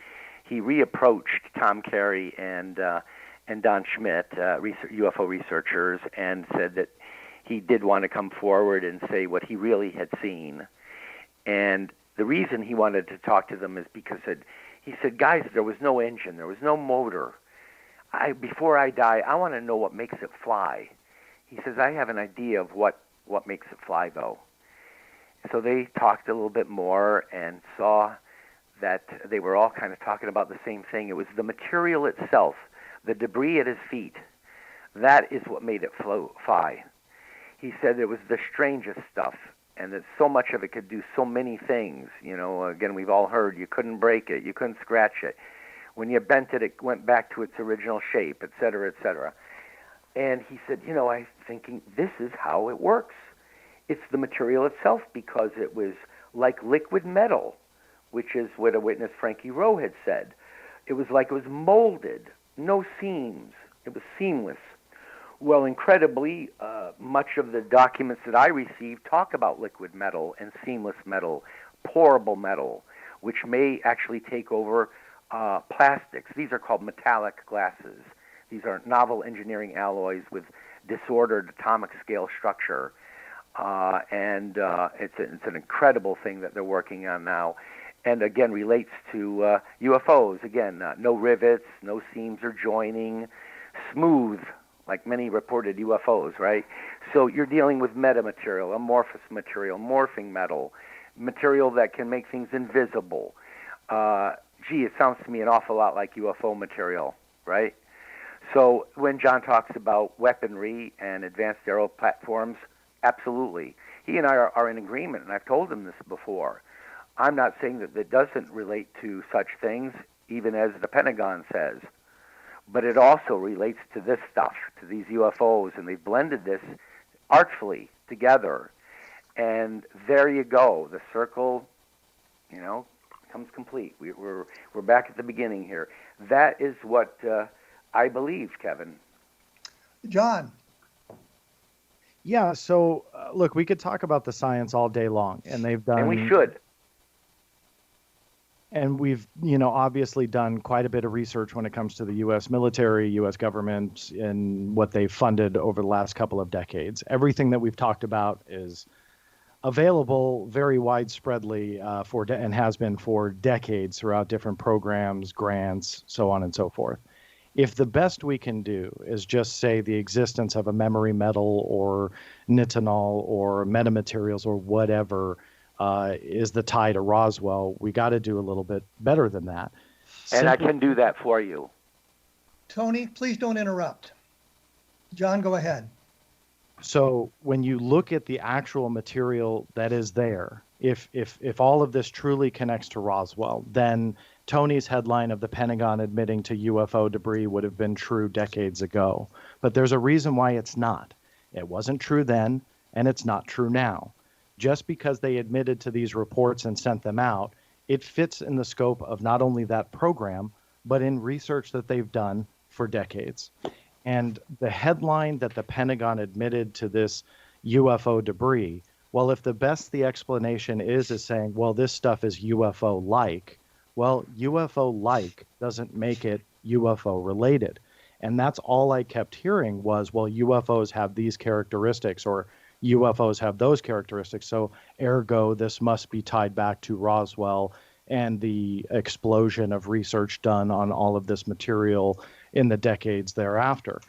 he reapproached Tom Carey and Don Schmidt, UFO researchers, and said that he did want to come forward and say what he really had seen. And the reason he wanted to talk to them is because he said, guys, there was no engine, there was no motor. Before I die, I want to know what makes it fly. He says, I have an idea of what makes it fly, though. So they talked a little bit more and saw that they were all kind of talking about the same thing. It was the material itself, the debris at his feet. That is what made it fly. He said it was the strangest stuff, and that so much of it could do so many things. Again, we've all heard you couldn't break it, you couldn't scratch it. When you bent it, it went back to its original shape, et cetera, et cetera. And he said, I'm thinking, this is how it works. It's the material itself, because it was like liquid metal, which is what a witness, Frankie Rowe, had said. It was like it was molded, no seams. It was seamless. Well, incredibly, much of the documents that I received talk about liquid metal and seamless metal, pourable metal, which may actually take over plastics. These are called metallic glasses. These are novel engineering alloys with disordered atomic scale structure. And it's an incredible thing that they're working on now. And again, relates to UFOs. Again, no rivets, no seams or joining, smooth, like many reported UFOs, right? So you're dealing with metamaterial, amorphous material, morphing metal, material that can make things invisible. It sounds to me an awful lot like UFO material, right? So when John talks about weaponry and advanced aero platforms, absolutely. He and I are in agreement, and I've told him this before. I'm not saying that it doesn't relate to such things, even as the Pentagon says, but it also relates to this stuff, to these UFOs, and they've blended this artfully together. And there you go. The circle, comes complete. We're back at the beginning here. That is what I believe, Kevin. John. Yeah, so look, we could talk about the science all day long, and they've done. And we should. And we've, obviously done quite a bit of research when it comes to the U.S. military, U.S. government, and what they've funded over the last couple of decades. Everything that we've talked about is available very widespreadly and has been for decades throughout different programs, grants, so on and so forth. If the best we can do is just say the existence of a memory metal or nitinol or metamaterials or whatever is the tie to Roswell, we got to do a little bit better than that. And I can do that for you. Tony, please don't interrupt. John, go ahead. So when you look at the actual material that is there, if all of this truly connects to Roswell, then Tony's headline of the Pentagon admitting to UFO debris would have been true decades ago. But there's a reason why it's not. It wasn't true then, and it's not true now. Just because they admitted to these reports and sent them out, it fits in the scope of not only that program, but in research that they've done for decades. And the headline that the Pentagon admitted to this UFO debris, well, if the explanation is saying, well, this stuff is UFO-like, well, UFO-like doesn't make it UFO-related. And that's all I kept hearing was, well, UFOs have these characteristics or UFOs have those characteristics. So ergo, this must be tied back to Roswell and the explosion of research done on all of this material in the decades thereafter.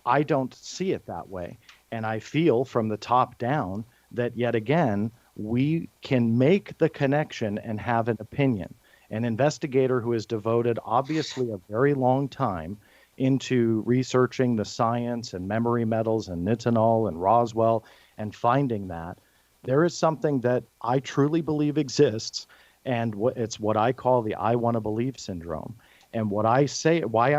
I don't see it that way. And I feel from the top down that yet again, we can make the connection and have an opinion. An investigator who has devoted obviously a very long time into researching the science and memory metals and nitinol and Roswell and finding that there is something that I truly believe exists. And it's what I call the I want to believe syndrome. And why I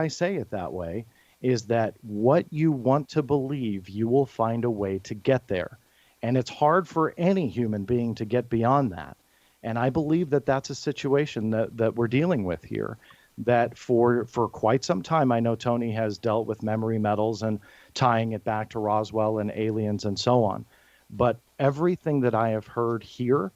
say it that way is that what you want to believe, you will find a way to get there. And it's hard for any human being to get beyond that. And I believe that that's a situation that we're dealing with here, that for quite some time, I know Tony has dealt with memory metals and tying it back to Roswell and aliens and so on. But everything that I have heard here,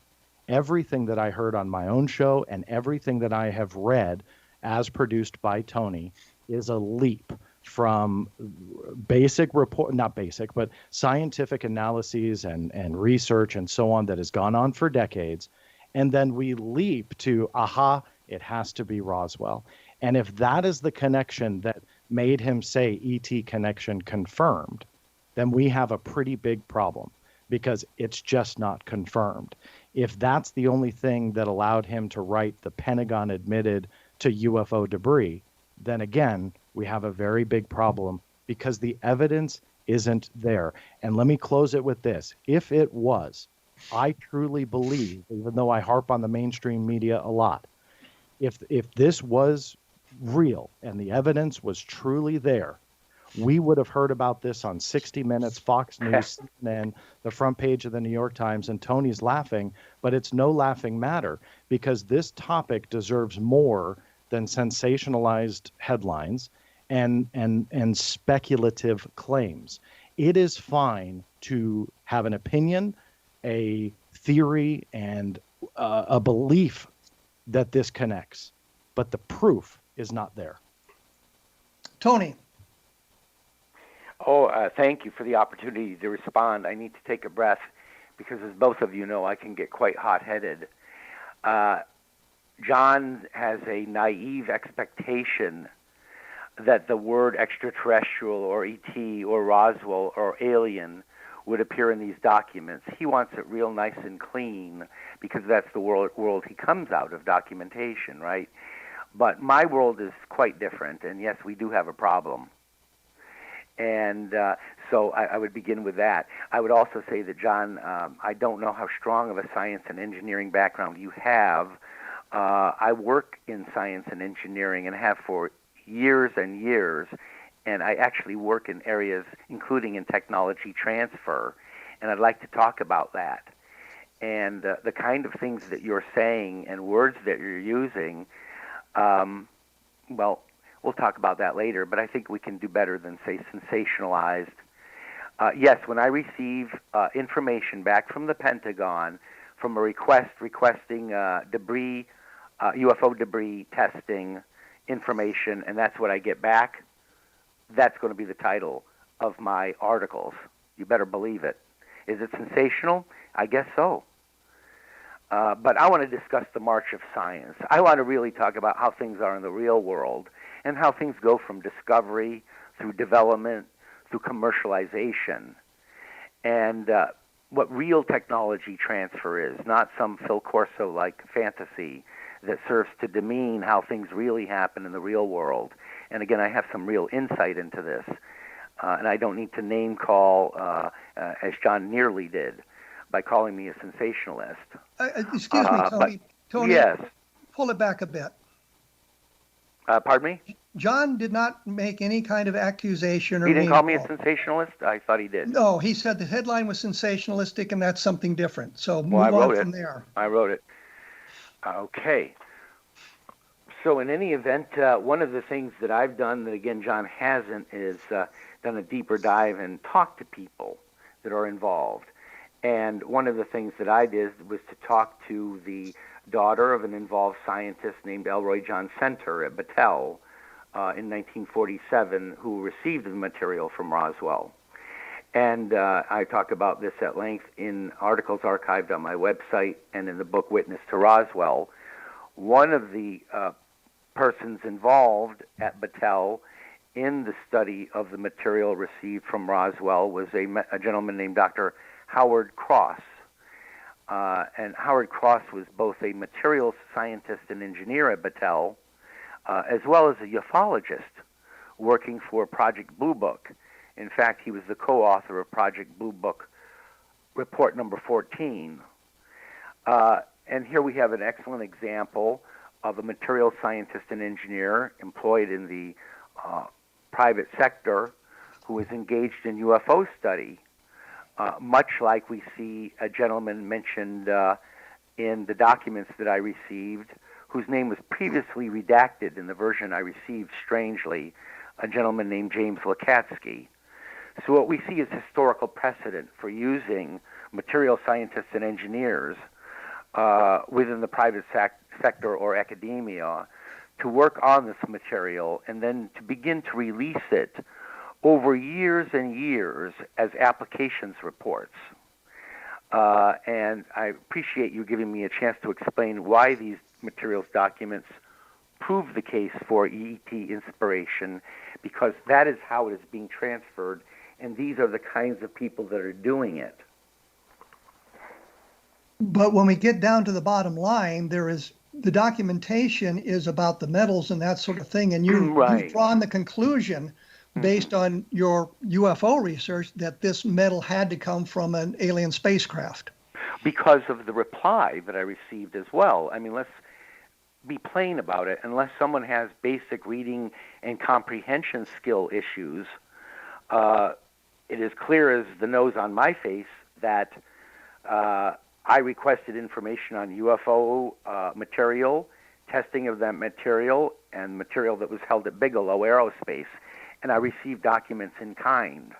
everything that I heard on my own show, and everything that I have read as produced by Tony is a leap from but scientific analyses and research and so on that has gone on for decades. And then we leap to, it has to be Roswell. And if that is the connection that made him say ET connection confirmed, then we have a pretty big problem, because it's just not confirmed. If that's the only thing that allowed him to write the Pentagon admitted to UFO debris, then again, we have a very big problem, because the evidence isn't there. And let me close it with this. If it was, I truly believe, even though I harp on the mainstream media a lot, if this was real and the evidence was truly there, we would have heard about this on 60 Minutes, Fox News, CNN, the front page of the New York Times, and Tony's laughing, but it's no laughing matter, because this topic deserves more than sensationalized headlines and speculative claims. It is fine to have an opinion, a theory, and a belief that this connects, but the proof is not there. Tony. Thank you for the opportunity to respond. I need to take a breath, because as both of you know, I can get quite hot-headed. John has a naive expectation that the word extraterrestrial or ET or Roswell or alien would appear in these documents. He wants it real nice and clean, because that's the world he comes out of, documentation, right? But my world is quite different, and yes, we do have a problem. And so I would begin with that. I would also say that, John, I don't know how strong of a science and engineering background you have. I work in science and engineering and have for years and years, and I actually work in areas including in technology transfer, and I'd like to talk about that. And the kind of things that you're saying and words that you're using, well, we'll talk about that later, but I think we can do better than say sensationalized. Yes, when I receive information back from the Pentagon from a requesting debris, UFO debris testing information, and that's what I get back, that's going to be the title of my articles. You better believe it. Is it sensational? I guess so. But I want to discuss the march of science. I want to really talk about how things are in the real world and how things go from discovery through development through commercialization, and what real technology transfer is, not some Phil Corso-like fantasy that serves to demean how things really happen in the real world. And again, I have some real insight into this, and I don't need to name call, as John nearly did, by calling me a sensationalist. Excuse me, Tony. Tony, yes. Pull it back a bit. Pardon me? John did not make any kind of accusation or He didn't call me a sensationalist? I thought he did. No, he said the headline was sensationalistic, and that's something different. So move on from there. I wrote it. Okay. So in any event, one of the things that I've done that, again, John hasn't, is done a deeper dive and talked to people that are involved. And one of the things that I did was to talk to the daughter of an involved scientist named Elroy John Center at Battelle in 1947, who received the material from Roswell. And I talk about this at length in articles archived on my website and in the book Witness to Roswell. One of the persons involved at Battelle in the study of the material received from Roswell was a gentleman named Dr. Howard Cross. And Howard Cross was both a materials scientist and engineer at Battelle, as well as a ufologist working for Project Blue Book. In fact, he was the co-author of Project Blue Book Report Number 14. And here we have an excellent example of a material scientist and engineer employed in the private sector who is engaged in UFO study, much like we see a gentleman mentioned in the documents that I received, whose name was previously redacted in the version I received, strangely, a gentleman named James Lakatsky. So what we see is historical precedent for using material scientists and engineers within the private sector or academia to work on this material and then to begin to release it over years and years as applications reports. And I appreciate you giving me a chance to explain why these materials documents prove the case for ET inspiration, because that is how it is being transferred, and these are the kinds of people that are doing it. But when we get down to the bottom line, the documentation is about the metals and that sort of thing, and you've drawn the conclusion based on your UFO research that this metal had to come from an alien spacecraft. Because of the reply that I received as well. I mean, let's be plain about it. Unless someone has basic reading and comprehension skill issues, it is clear as the nose on my face that I requested information on UFO material, testing of that material, and material that was held at Bigelow Aerospace, and I received documents in kind.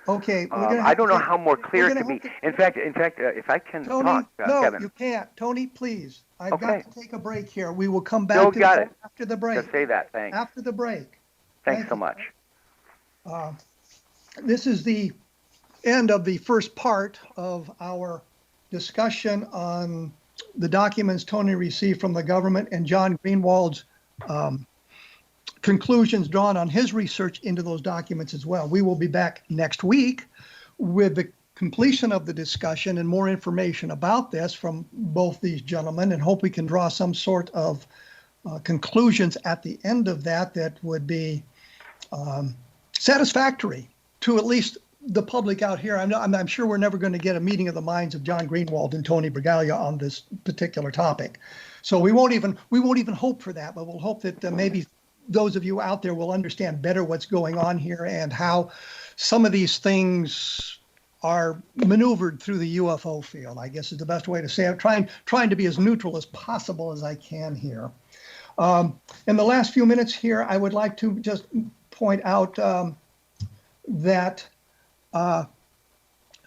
Okay. I don't know how more clear it can be. In fact, if I can Tony, talk, no, Kevin. you can't. Tony, please. I've Okay. got to take a break here. We will come back to got this it. after the break. Just say that. Thanks. After the break. Thanks Thank so you. much. This is the end of the first part of our discussion on the documents Tony received from the government and John Greenewald's conclusions drawn on his research into those documents as well. We will be back next week with the completion of the discussion and more information about this from both these gentlemen, and hope we can draw some sort of conclusions at the end of that would be satisfactory to at least the public out here. I'm sure we're never going to get a meeting of the minds of John Greenewald and Tony Bragalia on this particular topic. So we won't even hope for that, but we'll hope that maybe those of you out there will understand better what's going on here and how some of these things are maneuvered through the UFO field, I guess is the best way to say it. Trying to be as neutral as possible as I can here. In the last few minutes here, I would like to just point out that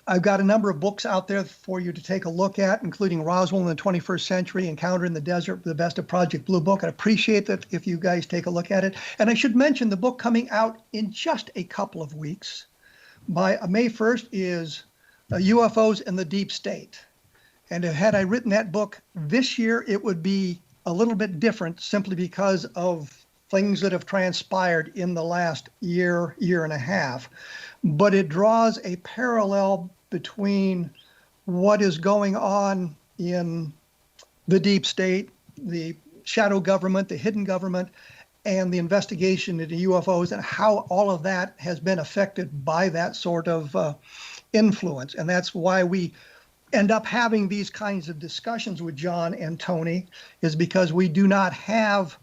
I've got a number of books out there for you to take a look at, including Roswell in the 21st Century, Encounter in the Desert, the best of Project Blue Book. I'd appreciate that if you guys take a look at it. And I should mention the book coming out in just a couple of weeks. By May 1st is UFOs and the Deep State. And had I written that book this year, it would be a little bit different simply because of things that have transpired in the last year and a half. But it draws a parallel between what is going on in the deep state, the shadow government, the hidden government, and the investigation into UFOs, and how all of that has been affected by that sort of influence. And that's why we end up having these kinds of discussions with John and Tony, is because we do not have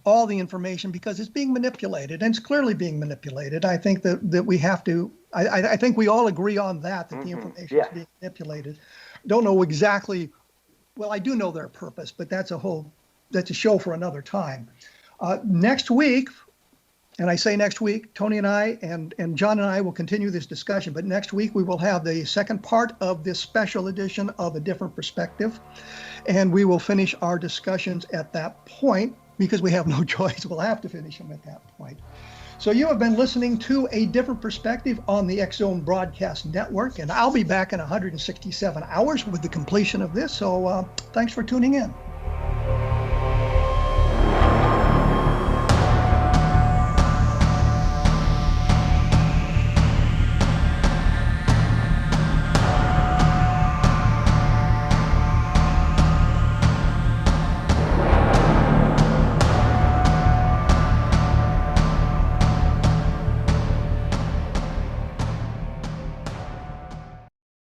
all the information, because it's being manipulated, and it's clearly being manipulated. I think that we have to, I think we all agree on that the information is being manipulated. Don't know exactly, well, I do know their purpose, but that's a show for another time. Next week, and I say next week, Tony and I and John and I will continue this discussion, but next week we will have the second part of this special edition of A Different Perspective, and we will finish our discussions at that point, because we have no choice. We'll have to finish them at that point. So you have been listening to A Different Perspective on the X Zone Broadcast Network, and I'll be back in 167 hours with the completion of this. So thanks for tuning in.